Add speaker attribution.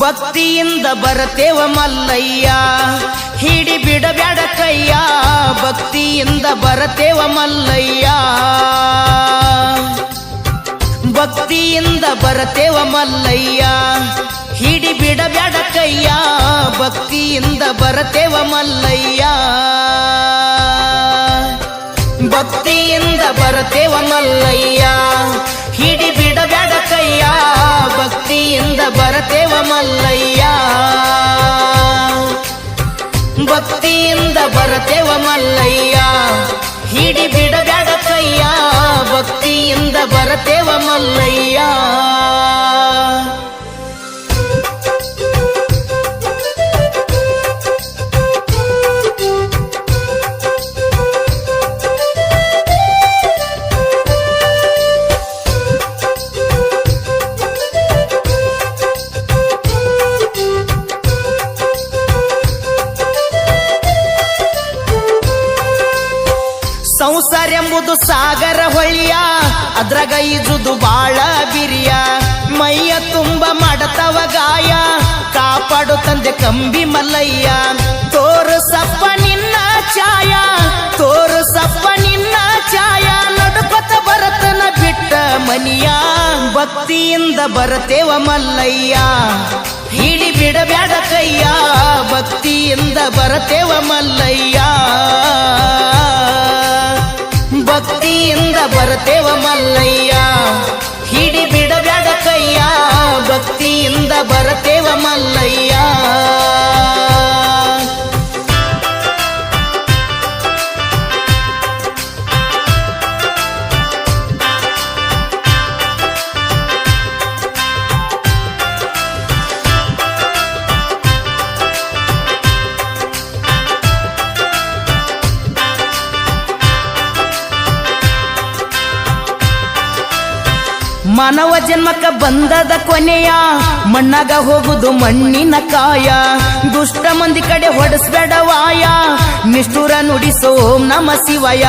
Speaker 1: ಭಕ್ತಿಯಿಂದ ಬರತೇವ ಮಲ್ಲಯ್ಯ ಹಿಡಿ ಬಿಡಬ್ಯಾಡ ಕೈಯ ಭಕ್ತಿಯಿಂದ ಬರತೇವ ಮಲ್ಲಯ್ಯ ಭಕ್ತಿಯಿಂದ ಬರತೇವ ಮಲ್ಲಯ್ಯ ಹಿಡಿ ಬಿಡಬ್ಯಾಡ ಕೈಯ ಭಕ್ತಿಯಿಂದ ಬರತೇವ ಮಲ್ಲಯ್ಯ ಭಕ್ತಿಯಿಂದ ಬರತೇವ ಮಲ್ಲಯ್ಯ ಹಿಡಿ ಬಿಡಬ್ಯಾಡ ಕೈಯ ಭಕ್ತಿಯಿಂದ ಬರತೇವ ಮಲ್ಲಯ್ಯ ಭಕ್ತಿಯಿಂದ ಬರತೇವ ಮಲ್ಲಯ್ಯ ಹಿಡಿ ಬಿಡಬ್ಯಾಡ ಕೈಯ ಭಕ್ತಿಯಿಂದ ಬರತೇವ ಮಲ್ಲಯ್ಯ ಸಂಸಾರ ಎಂಬುದು ಸಾಗರ ಹೊಳಿಯ ಅದ್ರಾಗ ಈಜುದು ಬಾಳ ಬಿರಿಯ ಮೈಯ ತುಂಬ ಮಾಡತವ ಗಾಯ ಕಾಪಾಡು ತಂದೆ ಕಂಬಿ ಮಲ್ಲಯ್ಯ ತೋರಸಪ್ಪ ನಿನ್ನ ಛಾಯ ತೋರಸಪ್ಪ ನಿನ್ನ ಛಾಯ ನಡುಕೊತ ಬರತನ ಬಿಟ್ಟ ಮನಿಯ ಭಕ್ತಿಯಿಂದ ಬರತೇವ ಮಲ್ಲಯ್ಯ ಹಿಡಿ ಬಿಡಬ್ಯಾಡ ಕೈಯ ಭಕ್ತಿಯಿಂದ ಬರತೇವ ಮಲ್ಲಯ್ಯ ಭಕ್ತಿಯಿಂದ ಬರತೇವ ಮಲ್ಲಯ್ಯ ಹಿಡಿ ಬಿಡಬ್ಯಾಡ ಕೈಯ ಭಕ್ತಿಯಿಂದ ಬರತೇವ ಮಲ್ಲಯ್ಯ ಮಾನವ ಜನ್ಮಕ್ಕ ಬಂದದ ಕೊನೆಯ ಮಣ್ಣಾಗ ಹೋಗುದು ಮಣ್ಣಿನ ಕಾಯ ದುಷ್ಟ ಮಂದಿ ಕಡೆ ಹೊಡೆಸ್ಬೇಡವಾಯ ನಿಷ್ಠುರ ನುಡಿಸೋ ಓಂ ನಮ ಶಿವಾಯ